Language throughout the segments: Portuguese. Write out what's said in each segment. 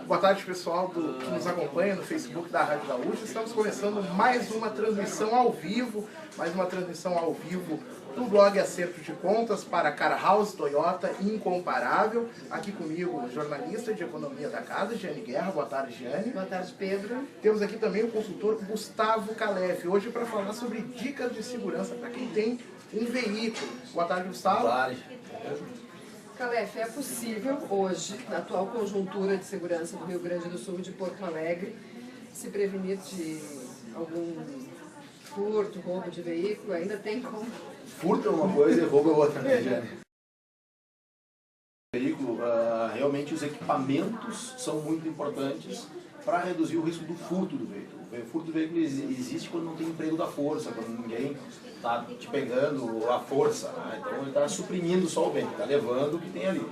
Boa tarde, pessoal que nos acompanha no Facebook da Rádio Gaúcha. Estamos começando mais uma transmissão ao vivo, do blog Acerto de Contas para Car House Toyota Incomparável. Aqui comigo, jornalista de economia da casa, Giane Guerra. Boa tarde, Giane. Boa tarde, Pedro. Temos aqui também o consultor Gustavo Calef, hoje para falar sobre dicas de segurança para quem tem um veículo. Boa tarde, Gustavo. Boa tarde. Calef, é possível hoje, na atual conjuntura de segurança do Rio Grande do Sul e de Porto Alegre, se prevenir de algum furto, roubo de veículo? Ainda tem como? Furto é uma coisa e roubo é outra, né, Giane? Veículo, realmente os equipamentos são muito importantes para reduzir o risco do furto do veículo. O furto do veículo existe quando não tem emprego da força, quando ninguém está te pegando à força, né? Então ele está suprimindo só o bem, está levando o que tem ali.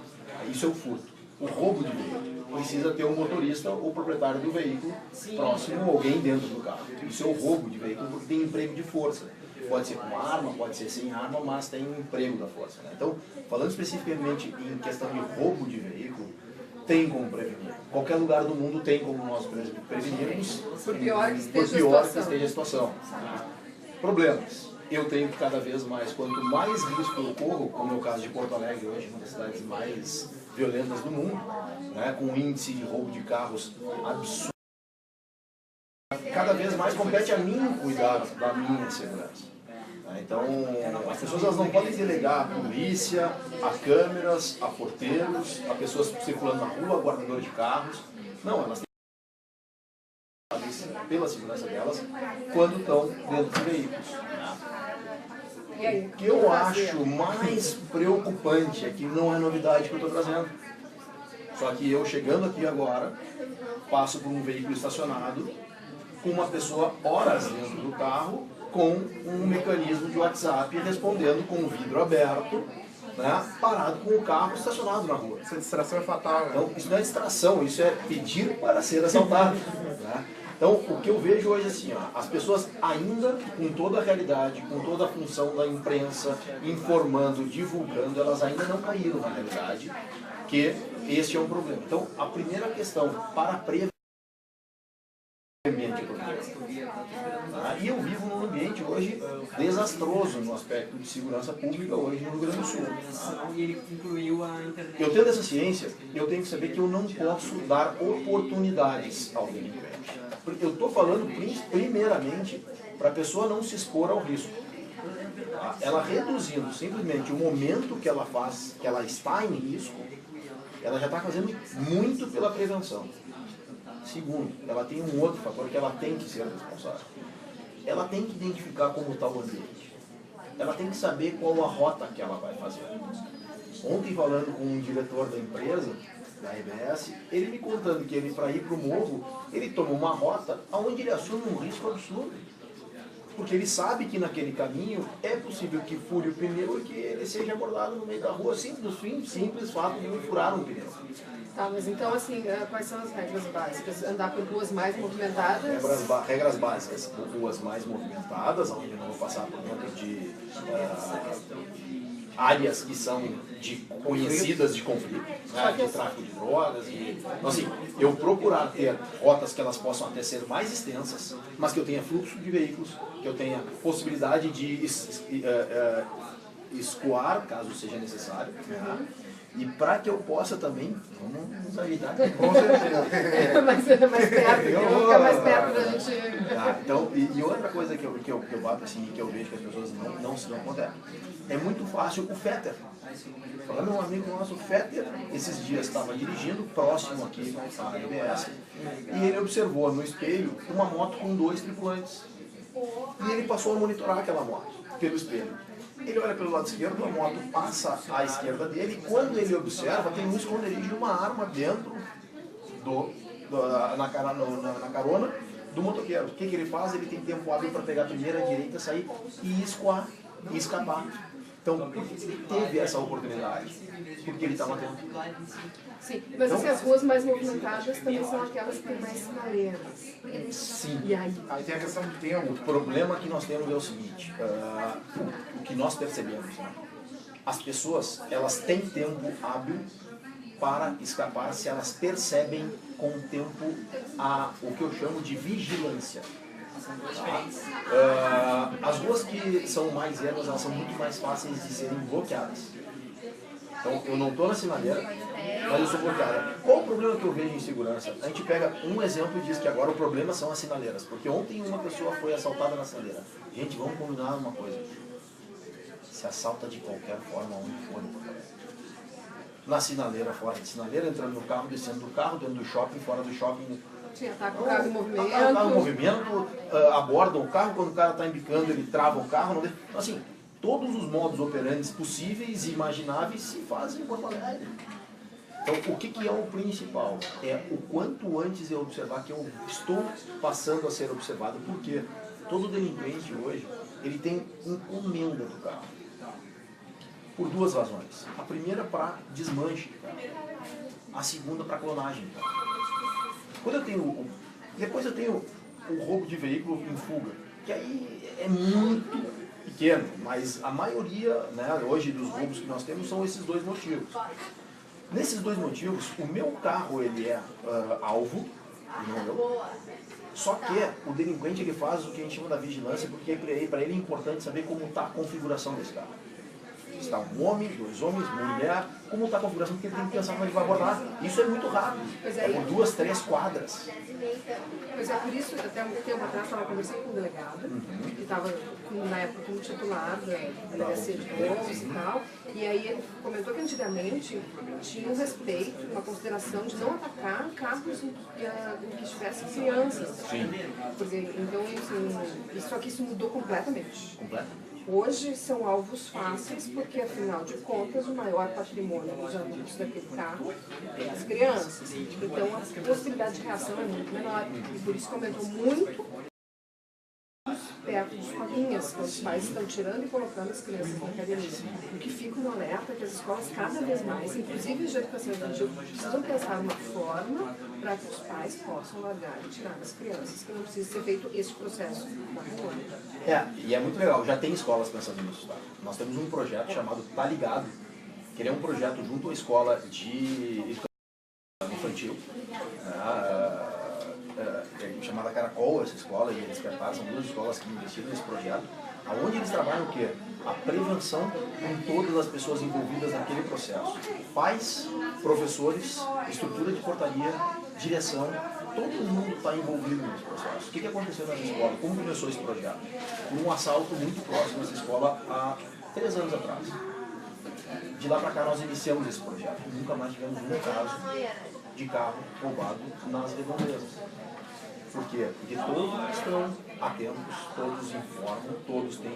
Isso é o furto. O roubo de veículo precisa ter um motorista ou proprietário do veículo próximo, alguém dentro do carro. Isso é o roubo de veículo porque tem emprego de força. Pode ser com arma, pode ser sem arma, mas tem um emprego da força, né? Então, falando especificamente em questão de roubo de veículo, tem como prevenir. Qualquer lugar do mundo tem como nós prevenirmos, Por pior que esteja a situação. Problemas. Eu tenho que cada vez mais, quanto mais risco eu corro, como é o caso de Porto Alegre hoje, uma das cidades mais violentas do mundo, né, com um índice de roubo de carros absurdo, cada vez mais compete a mim cuidar da minha segurança. Então, as pessoas elas não podem delegar a polícia, a câmeras, a porteiros, a pessoas circulando na rua, a guardadores de carros. Não, elas têm pela segurança delas quando estão dentro de veículos. O que eu acho mais preocupante é que não é novidade que eu estou trazendo. Só que eu chegando aqui agora, passo por um veículo estacionado, com uma pessoa horas dentro do carro, com um mecanismo de WhatsApp respondendo com o vidro aberto, né, parado com o carro estacionado na rua. Essa distração é fatal, né? Então, isso não é distração, isso é pedir para ser assaltado. Né? Então, o que eu vejo hoje é assim, ó, as pessoas ainda, com toda a realidade, com toda a função da imprensa, informando, divulgando, elas ainda não caíram na realidade, que este é um problema. Então, a primeira questão para prevenir e eu vivo num ambiente hoje desastroso no aspecto de segurança pública hoje no Rio Grande do Sul. Eu tendo essa ciência, eu tenho que saber que eu não posso dar oportunidades ao delinquente. Eu estou falando primeiramente para a pessoa não se expor ao risco. Ela reduzindo simplesmente o momento que ela faz, que ela está em risco, ela já está fazendo muito pela prevenção. Segundo, ela tem um outro fator que ela tem que ser responsável. Ela tem que identificar como está o ambiente. Ela tem que saber qual a rota que ela vai fazer. Ontem, falando com um diretor da empresa, da RBS, ele me contando que ele, para ir para o morro, ele toma uma rota onde ele assume um risco absurdo. Porque ele sabe que naquele caminho é possível que fure o pneu e que ele seja abordado no meio da rua, simples fato de ele furar um pneu. Tá, mas então, assim, quais são as regras básicas? Andar por ruas mais movimentadas? Regras básicas, ruas mais movimentadas, onde eu não vou passar por dentro de áreas que são conhecidas de conflito, né, de tráfico de drogas. Então, assim, eu procurar ter rotas que elas possam até ser mais extensas, mas que eu tenha fluxo de veículos, que eu tenha possibilidade de escoar, caso seja necessário. Né? E para que eu possa também, vamos nos ajudar. Com certeza. mais perto, fica mais perto da gente. Então, e outra coisa que eu bato assim, que eu vejo que as pessoas não se dão conta é muito fácil o Fetter. Falando um amigo nosso, o Fetter, esses dias estava dirigindo próximo aqui à RBS e ele observou no espelho uma moto com 2 tripulantes. E ele passou a monitorar aquela moto pelo espelho. Ele olha pelo lado esquerdo, a moto passa à esquerda dele e quando ele observa, tem um esconderijo de uma arma dentro na carona do motoqueiro. O que ele faz? Ele tem tempo hábil para pegar a primeira, a direita, sair e escoar e escapar. Então, por que ele teve essa oportunidade? Porque ele estava atento. Sim, mas assim, as ruas mais movimentadas também são aquelas que têm mais sinaleras. Sim. E aí? Aí tem a questão do tempo. O problema que nós temos é o seguinte, o que nós percebemos, né? As pessoas, elas têm tempo hábil para escapar se elas percebem com o tempo o que eu chamo de vigilância. As ruas que são mais ermas, elas são muito mais fáceis de serem bloqueadas. Então, eu não estou na sinaleira, mas eu sou bloqueada. Qual o problema que eu vejo em segurança? A gente pega um exemplo e diz que agora o problema são as sinaleiras. Porque ontem uma pessoa foi assaltada na sinaleira. Gente, vamos combinar uma coisa. Se assalta de qualquer forma, onde for no Porto Alegre. Na sinaleira, fora de sinaleira, entrando no carro, descendo do carro, dentro do shopping, fora do shopping. Sim, ataca o carro em movimento. Ataca o carro em movimento, abordam o carro, quando o cara está embicando, ele trava o carro. Não deixa. Assim, todos os modos operantes possíveis e imagináveis se fazem em Porto Alegre. Então, o que é o principal? É o quanto antes eu observar que eu estou passando a ser observado. Porque todo delinquente hoje, ele tem encomenda do carro. Por duas razões. A primeira para desmanche de carro. A segunda para clonagem de carro. Depois eu tenho o roubo de veículo em fuga, que aí é muito pequeno, mas a maioria, né, hoje dos roubos que nós temos são esses dois motivos. Nesses dois motivos, o meu carro ele é alvo, e não eu. Só que o delinquente ele faz o que a gente chama da vigilância, porque para ele é importante saber como está a configuração desse carro. Está um homem, dois homens, mulher, como está a configuração, porque ele tem que pensar como ele vai abordar. Isso é muito rápido, é por 2, 3 quadras. Pois é, por isso, até um tempo atrás, estava conversando com um delegado, que estava na época como titular da delegacia de roubos e tal, e aí ele comentou que antigamente tinha um respeito, uma consideração de não atacar carros em que estivessem crianças. Sim. Porque, então, assim, só que isso mudou completamente. Completamente. Hoje são alvos fáceis, porque afinal de contas o maior patrimônio dos adultos daquele carro é as crianças. Então a possibilidade de reação é muito menor. E por isso que aumentou muito perto de escolinhas, que os pais estão tirando e colocando as crianças na academia. O que fica no alerta é que as escolas cada vez mais, inclusive de educação infantil, precisam pensar uma forma para que os pais possam largar e tirar as crianças, que não precisa ser feito esse processo na rua. E é muito legal, já tem escolas pensando nisso, tá? Nós temos um projeto chamado Tá Ligado, que ele é um projeto junto à escola de educação infantil, chamada Caracol, essa escola, e eles Despertar, são duas escolas que investiram nesse projeto, onde eles trabalham o quê? A prevenção com todas as pessoas envolvidas naquele processo. Pais, professores, estrutura de portaria, direção, todo mundo está envolvido nesse processo. O que aconteceu nessa escola? Como começou esse projeto? Por um assalto muito próximo dessa escola há 3 anos atrás. De lá para cá nós iniciamos esse projeto. Nunca mais tivemos um caso de carro roubado nas redondezas. Por quê? Porque todos estão atentos, todos informam, todos têm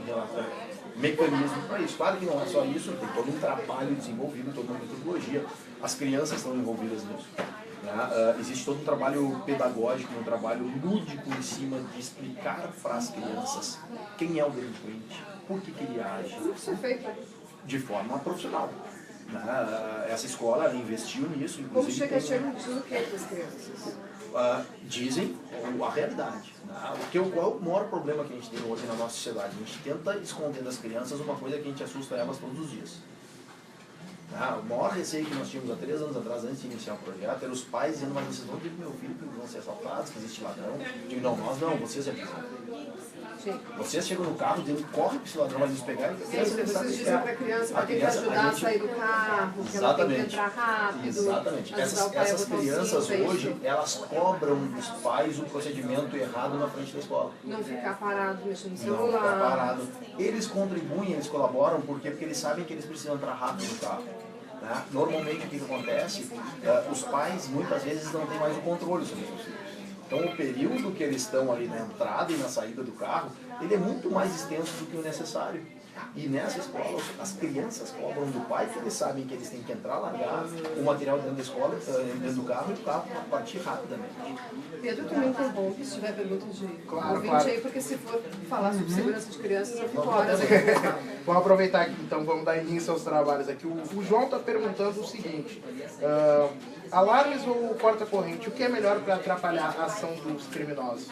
mecanismo para isso. Claro que não é só isso, tem todo um trabalho desenvolvido, toda uma metodologia. As crianças estão envolvidas nisso. Existe todo um trabalho pedagógico, um trabalho lúdico em cima de explicar para as crianças quem é o delinquente, por que ele age. Isso é feito de forma profissional. Essa escola investiu nisso. Como chega diz o que para as crianças? Dizem a realidade. Qual é o maior problema que a gente tem hoje na nossa sociedade? A gente tenta esconder das crianças uma coisa que a gente assusta elas todos os dias. O maior receio que nós tínhamos há 3 anos atrás, antes de iniciar o projeto, era os pais dizendo: mas vocês vão dizer para meu filho que vão ser assaltados, que existe ladrão. Eu digo: não, nós não, vocês avisam. Vocês chegam no carro dizendo: corre para esse ladrão, vai nos pegar. Vocês dizem para a criança que tem que ajudar a sair do carro, que ela tem que entrar rápido. Exatamente. Essas crianças hoje, elas cobram dos pais o procedimento errado na frente da escola. Não ficar parado mexendo no celular. Não ficar parado. Eles contribuem, eles colaboram, porque eles sabem que eles precisam entrar rápido no carro. Normalmente o que acontece? Os pais muitas vezes não têm mais o controle sobre os seus filhos. Então o período que eles estão ali na entrada e na saída do carro, ele é muito mais extenso do que o necessário. E nessa escola, as crianças cobram do pai, que eles sabem que eles têm que entrar, largar o material dentro da escola, dentro do carro, e o carro partir rapidamente. Pedro também tem bom, se tiver pergunta de ouvinte aí, porque se for falar sobre segurança de crianças, eu fico horas aqui. Vamos aproveitar aqui, então, vamos dar início aos trabalhos aqui. O João está perguntando o seguinte: alarmes ou corta-corrente, o que é melhor para atrapalhar a ação dos criminosos?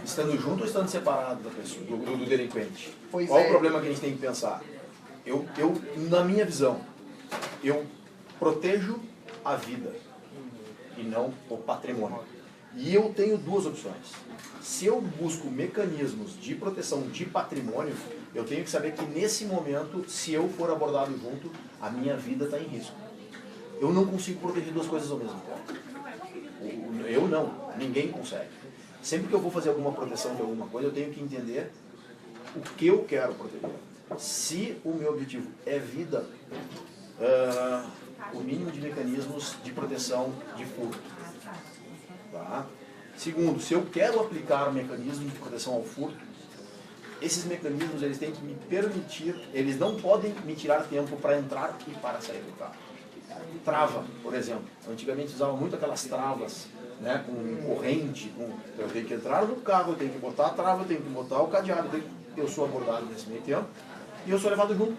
Estando junto ou estando separado da pessoa, do delinquente? Pois Qual o problema que a gente tem que pensar? Na minha visão, eu protejo a vida e não o patrimônio. E eu tenho duas opções. Se eu busco mecanismos de proteção de patrimônio, eu tenho que saber que nesse momento, se eu for abordado junto, a minha vida está em risco. Eu não consigo proteger duas coisas ao mesmo tempo. Eu não, ninguém consegue. Sempre que eu vou fazer alguma proteção de alguma coisa, eu tenho que entender o que eu quero proteger. Se o meu objetivo é vida, o mínimo de mecanismos de proteção de furto. Tá? Segundo, se eu quero aplicar mecanismos de proteção ao furto, esses mecanismos eles têm que me permitir, eles não podem me tirar tempo para entrar e para sair do carro. Trava, por exemplo. Antigamente usavam muito aquelas travas, né, com corrente. Eu tenho que entrar no carro, eu tenho que botar a trava, eu tenho que botar o cadeado. Eu sou abordado nesse meio tempo e eu sou levado junto.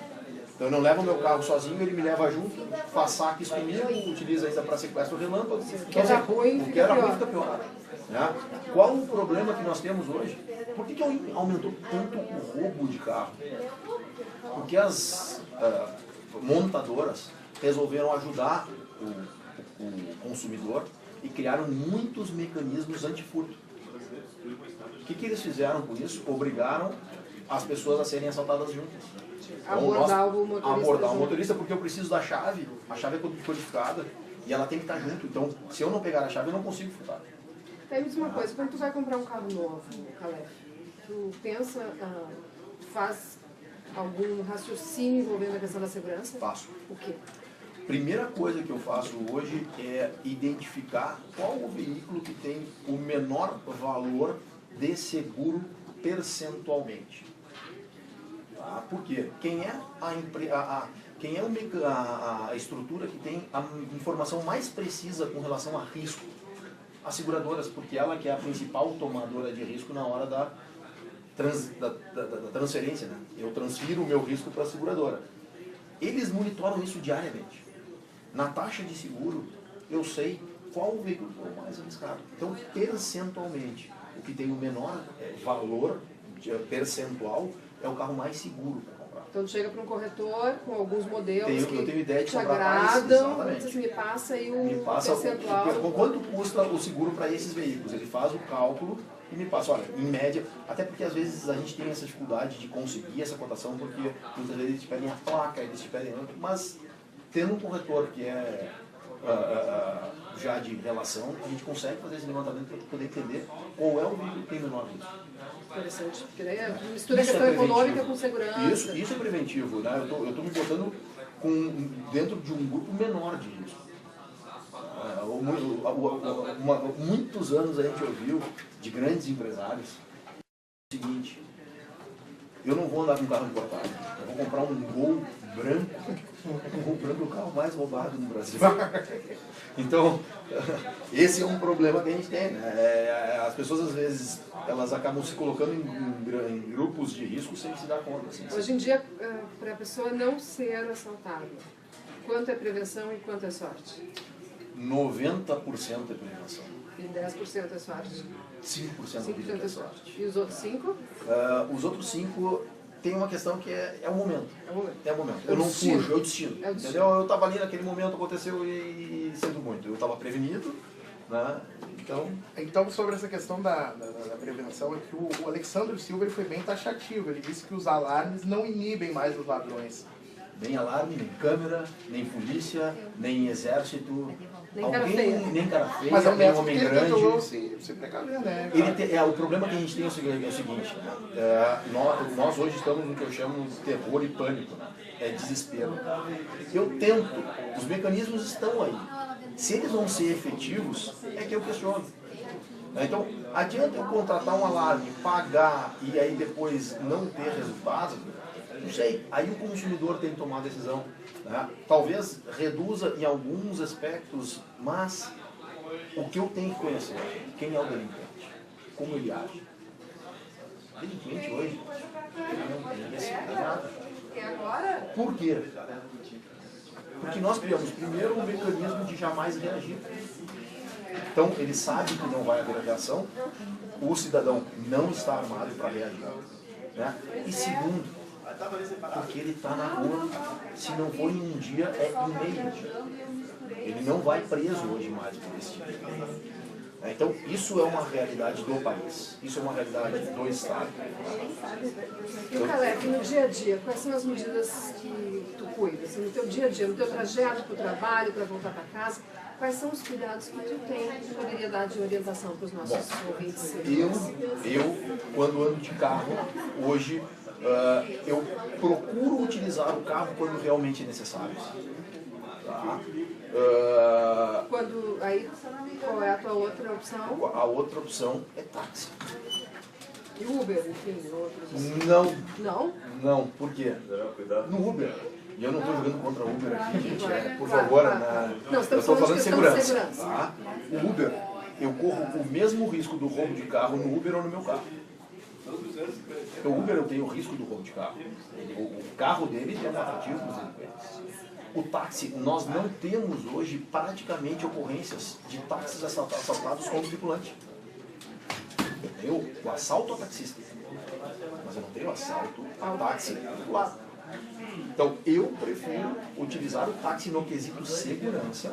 Então eu não levo o meu carro sozinho, ele me leva junto, faz saques comigo, utiliza ainda para sequestro relâmpago. O que era ruim fica pior. Né? Qual o problema que nós temos hoje? Por que aumentou tanto o roubo de carro? Porque as montadoras resolveram ajudar o consumidor e criaram muitos mecanismos antifurto. O que eles fizeram com isso? Obrigaram as pessoas a serem assaltadas juntas. Abordar o motorista, porque eu preciso da chave, a chave é codificada e ela tem que estar junto. Então, se eu não pegar a chave, eu não consigo furtar. Aí me diz uma coisa, quando tu vai comprar um carro novo, Calef, tu pensa, faz algum raciocínio envolvendo a questão da segurança? Faço. O quê? Primeira coisa que eu faço hoje é identificar qual o veículo que tem o menor valor de seguro percentualmente. Tá? Por quê? Quem é a estrutura que tem a informação mais precisa com relação a risco? As seguradoras, porque ela que é a principal tomadora de risco na hora da transferência. Né? Eu transfiro o meu risco para a seguradora. Eles monitoram isso diariamente. Na taxa de seguro, eu sei qual o veículo que é o mais arriscado. Então, percentualmente, o que tem o menor valor percentual é o carro mais seguro para comprar. Então, tu chega para um corretor com alguns modelos eu tenho ideia de te comprar agradam, mais, me passa aí o passa percentual. Quanto custa o seguro para esses veículos? Ele faz o cálculo e me passa, olha, em média, até porque às vezes a gente tem essa dificuldade de conseguir essa cotação, porque muitas vezes eles te pedem a placa, eles te pedem outro, mas tendo um corretor que é já de relação, a gente consegue fazer esse levantamento para poder entender qual é o veículo que tem menor risco. Interessante, porque daí mistura a questão econômica com segurança. Isso é preventivo, né? Eu tô me botando dentro de um grupo menor de risco. Muitos anos a gente ouviu de grandes empresários o seguinte: eu não vou andar com carro importado, eu vou comprar um Gol branco. O Gol branco é o carro mais roubado no Brasil. Então, esse é um problema que a gente tem, né? As pessoas às vezes elas acabam se colocando em grupos de risco sem se dar conta. Assim. Hoje em dia, para a pessoa não ser assaltada, quanto é prevenção e quanto é sorte? 90% é prevenção. E 10% é sorte? 5% é sorte. E os outros 5%? Os outros 5% tem uma questão que é o momento. É o momento. É eu não destino. fujo, é o destino. É o destino. Entendeu? Eu estava ali naquele momento, aconteceu e sinto muito. Eu estava prevenido, né? Então, sobre essa questão da prevenção, é que o Alexandre Silva ele foi bem taxativo. Ele disse que os alarmes não inibem mais os ladrões. Nem alarme, nem câmera, nem polícia, nem exército. Nem cara feia. Nem cara feia, Mas é um nem método homem que ele grande. tentou se precaver, né? O problema que a gente tem é o seguinte, nós hoje estamos no que eu chamo de terror e pânico, né? É desespero. Eu tento, os mecanismos estão aí. Se eles vão ser efetivos, é que eu questiono. Então, adianta eu contratar um alarme, pagar e aí depois não ter resultado? Não sei, aí o consumidor tem que tomar a decisão. Né? Talvez reduza em alguns aspectos, mas o que eu tenho que conhecer, quem é o delinquente, como ele age. O delinquente hoje, ele não tem receita nada. Por quê? Porque nós criamos primeiro um mecanismo de jamais reagir. Então, ele sabe que não vai haver reação, o cidadão não está armado para reagir. Né? E segundo, Porque ele está na rua, se não for em um dia, é em meio dia. Ele não vai preso hoje mais por esse tipo de crime. Então, isso é uma realidade do país, isso é uma realidade do Estado. E o Caleb, no dia a dia, quais são as medidas que tu cuida? Assim, no teu dia a dia, no teu trajeto para o trabalho, para voltar para casa, quais são os cuidados que tu tem que poderia dar de orientação para os nossos ouvintes? Eu, quando ando de carro, hoje, eu procuro utilizar o carro quando realmente é necessário. Tá? Aí, qual é a tua outra opção? A outra opção é táxi. E Uber, enfim, outros? Não. Não? Não, por quê? No Uber. E eu não estou jogando contra o Uber aqui, gente. Por Claro, favor, claro. Não, eu estou falando de questão de segurança. Tá? O Uber, eu corro o mesmo risco do roubo de carro no Uber ou no meu carro. O Uber eu tenho o risco do roubo de carro. O carro dele tem um atrativo, inclusive, com ele. O táxi, nós não temos hoje praticamente ocorrências de táxis assaltados com o tripulante. Eu tenho o assalto ao taxista, mas eu não tenho assalto ao táxi tripulado. Então, eu prefiro utilizar o táxi no quesito segurança,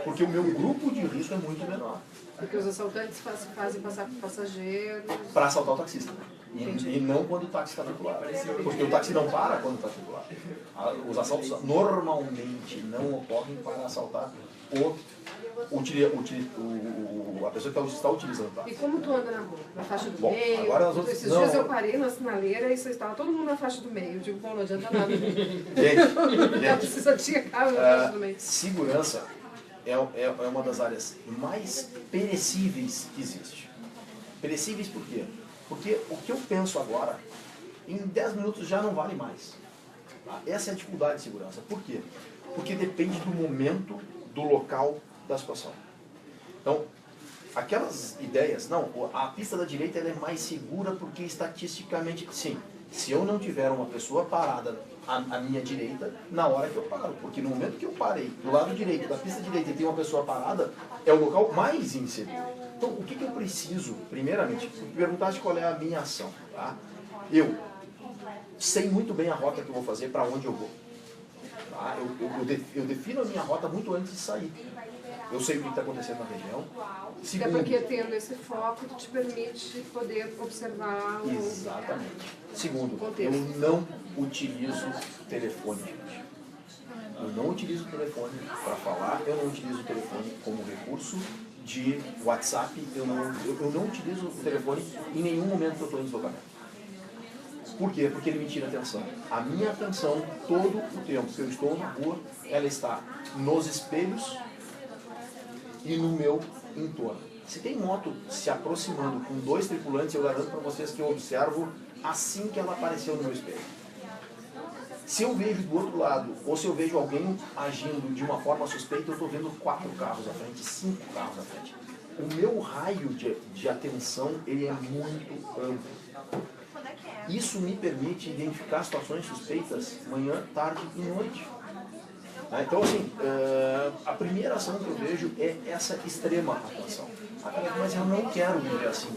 porque o meu grupo de risco é muito menor. Porque os assaltantes fazem passar por passageiros. Para assaltar o taxista. E não quando o táxi está tripulado. Porque o táxi não para quando está tripulado. Os assaltos normalmente não ocorrem para assaltar a pessoa que está utilizando o táxi. E como tu anda na rua? Na faixa do meio? Agora nós vamos... Esses dias eu parei na sinaleira e vocês estavam todo mundo na faixa do meio. Eu digo, bom, não adianta nada. Gente, Só tinha carro na faixa do meio. Segurança é uma das áreas mais perecíveis que existe. Perecíveis por quê? Porque o que eu penso agora, em 10 minutos já não vale mais. Tá? Essa é a dificuldade de segurança. Por quê? Porque depende do momento, do local, da situação. Então, aquelas ideias, não, a pista da direita ela é mais segura porque estatisticamente, sim, se eu não tiver uma pessoa parada à minha direita, na hora que eu paro, porque no momento que eu parei do lado direito da pista direita e tem uma pessoa parada, é o local mais inseguro. Então, o que eu preciso, primeiramente, perguntaste qual é a minha ação, tá? Eu sei muito bem a rota que eu vou fazer, para onde eu vou. Tá? Eu defino a minha rota muito antes de sair. Eu sei o que está acontecendo na região. Segundo, até porque tendo esse foco te permite poder observar o... Exatamente. Segundo, contexto. Eu não utilizo telefone, gente. Eu não utilizo o telefone para falar, eu não utilizo o telefone como recurso de WhatsApp, eu não utilizo o telefone em nenhum momento que eu estou em deslocamento. Por quê? Porque ele me tira a atenção. A minha atenção, todo o tempo que eu estou na rua, ela está nos espelhos e no meu entorno. Se tem moto se aproximando com 2 tripulantes, eu garanto para vocês que eu observo assim que ela apareceu no meu espelho. Se eu vejo do outro lado, ou se eu vejo alguém agindo de uma forma suspeita, eu estou vendo 4 carros à frente, 5 carros à frente. O meu raio de atenção ele é muito amplo. Isso me permite identificar situações suspeitas manhã, tarde e noite. Então, assim, a primeira ação que eu vejo é essa extrema atenção. Mas eu não quero viver assim.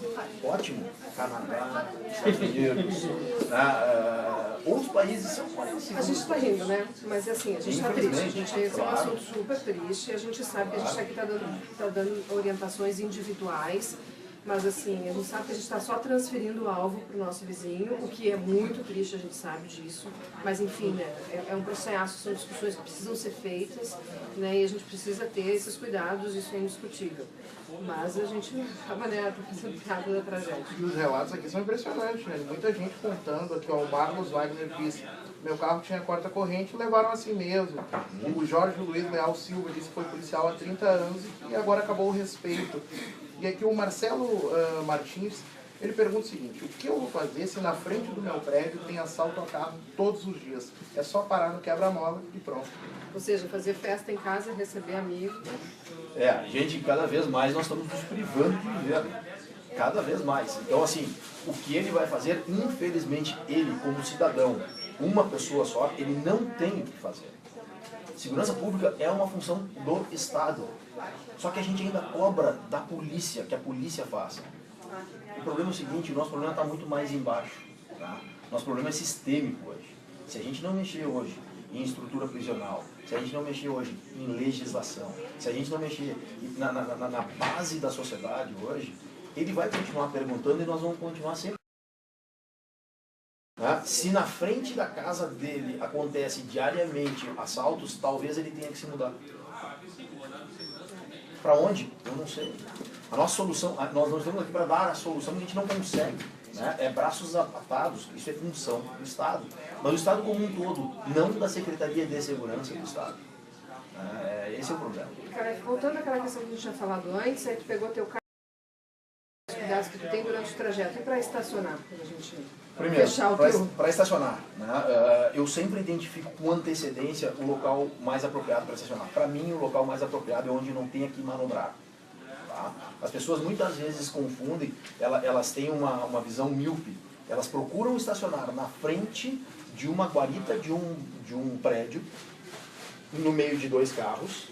Ótimo, Canadá, Estados Unidos, outros países são parecidos. A gente está rindo, né? Mas assim, a gente está triste. Esse é um assunto super triste. A gente sabe que a gente aqui está dando orientações individuais. Mas assim, a gente sabe que a gente está só transferindo o alvo para o nosso vizinho, o que é muito triste, a gente sabe disso. Mas enfim, né, é um processo, são discussões que precisam ser feitas, né, e a gente precisa ter esses cuidados, isso é indiscutível. Mas a gente acaba, né, fazendo piada da tragédia. E os relatos aqui são impressionantes, né? Muita gente contando aqui, ó, o Marcos Wagner disse, meu carro tinha quarta corrente e levaram assim mesmo. O Jorge Luiz Leal Silva disse que foi policial há 30 anos e agora acabou o respeito. E aqui o Marcelo Martins, ele pergunta o seguinte, o que eu vou fazer se na frente do meu prédio tem assalto a carro todos os dias? É só parar no quebra-mola e pronto. Ou seja, fazer festa em casa, receber amigos. Gente, cada vez mais nós estamos nos privando de viver. Cada vez mais. Então, assim, o que ele vai fazer, infelizmente, ele como cidadão, uma pessoa só, ele não tem o que fazer. Segurança pública é uma função do Estado. Só que a gente ainda cobra da polícia, que a polícia faça. O problema é o seguinte, o nosso problema está muito mais embaixo. Tá? Nosso problema é sistêmico hoje. Se a gente não mexer hoje em estrutura prisional, se a gente não mexer hoje em legislação, se a gente não mexer na base da sociedade hoje, ele vai continuar perguntando e nós vamos continuar sempre. Se na frente da casa dele acontece diariamente assaltos, talvez ele tenha que se mudar. Para onde? Eu não sei. A nossa solução, nós não estamos aqui para dar a solução que a gente não consegue. Né? É braços atados, isso é função do Estado. Mas o Estado como um todo, não da Secretaria de Segurança do Estado. Esse é o problema. Calef, voltando àquela questão que a gente tinha falado antes, aí tu pegou teu carro, os cuidados que tu tem durante o trajeto, e para estacionar, quando a gente Primeiro, fechar o teu... para estacionar, né? Eu sempre identifico com antecedência o local mais apropriado para estacionar. Para mim, o local mais apropriado é onde não tenha que manobrar. Tá? As pessoas muitas vezes confundem, elas têm uma visão míope. Elas procuram estacionar na frente de uma guarita de um prédio, no meio de dois carros,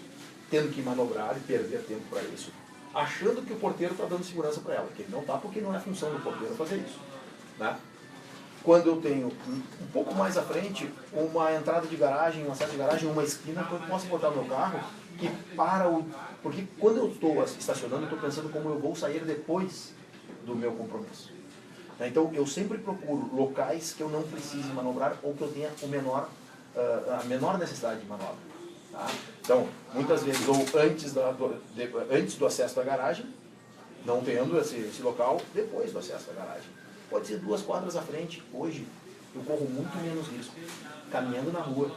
tendo que manobrar e perder tempo para isso, achando que o porteiro está dando segurança para ela, que ele não está, porque não é função do porteiro fazer isso. Né? Quando eu tenho um pouco mais à frente, uma entrada de garagem, uma saída de garagem, uma esquina, eu posso botar meu carro que para o... Porque quando eu estou estacionando, eu estou pensando como eu vou sair depois do meu compromisso. Então, eu sempre procuro locais que eu não precise manobrar ou que eu tenha a menor necessidade de manobra. Tá? Então, muitas vezes, ou antes do acesso da garagem, não tendo esse local, depois do acesso da garagem. Pode ser 2 quadras à frente. Hoje, eu corro muito menos risco caminhando na rua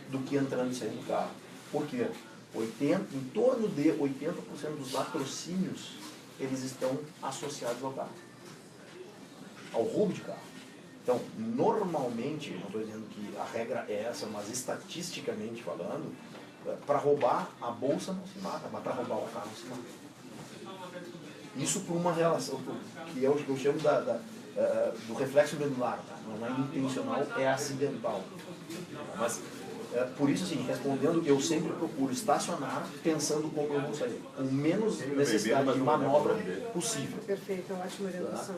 do que entrando e saindo do carro. Por quê? Em torno de 80% dos latrocínios, eles estão associados ao carro, ao roubo de carro. Então, normalmente, não estou dizendo que a regra é essa, mas estatisticamente falando, para roubar a bolsa não se mata, mas para roubar o carro se mata. Isso por uma relação que eu chamo do reflexo medular, tá? Não é intencional, é acidental. Mas, por isso, assim, respondendo, eu sempre procuro estacionar pensando como eu vou sair, com menos necessidade de manobra possível. Perfeito, ótima orientação.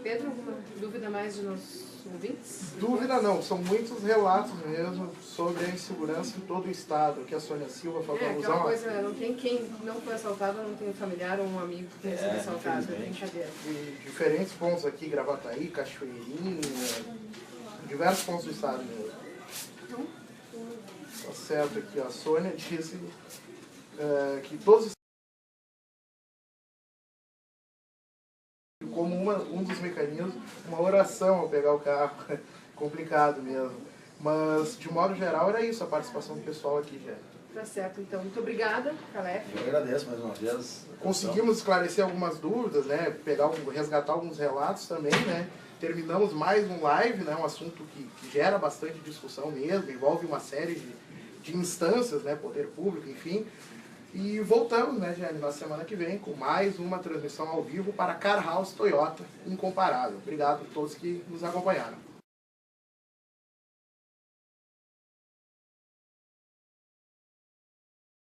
Pedro, alguma dúvida mais de nossos ouvintes? Dúvida não, são muitos relatos mesmo sobre a insegurança em todo o estado, que a Sônia Silva falou. Aquela coisa, não tem quem não foi assaltado, não tem um familiar ou um amigo que tenha sido assaltado, é brincadeira. De diferentes pontos aqui, Gravataí, Cachoeirinha, diversos pontos do estado mesmo. Tá certo aqui, a Sônia disse que todos como um dos mecanismos, uma oração ao pegar o carro, complicado mesmo. Mas, de modo geral, era isso, a participação do pessoal aqui, já. Tá certo, então. Muito obrigada, Calef. Eu agradeço mais uma vez. Conseguimos esclarecer algumas dúvidas, né? Resgatar alguns relatos também, né? Terminamos mais um live, né? Um assunto que gera bastante discussão mesmo, envolve uma série de instâncias, né? Poder público, enfim. E voltamos, né, Jane, na semana que vem com mais uma transmissão ao vivo para Car House Toyota Incomparável. Obrigado a todos que nos acompanharam.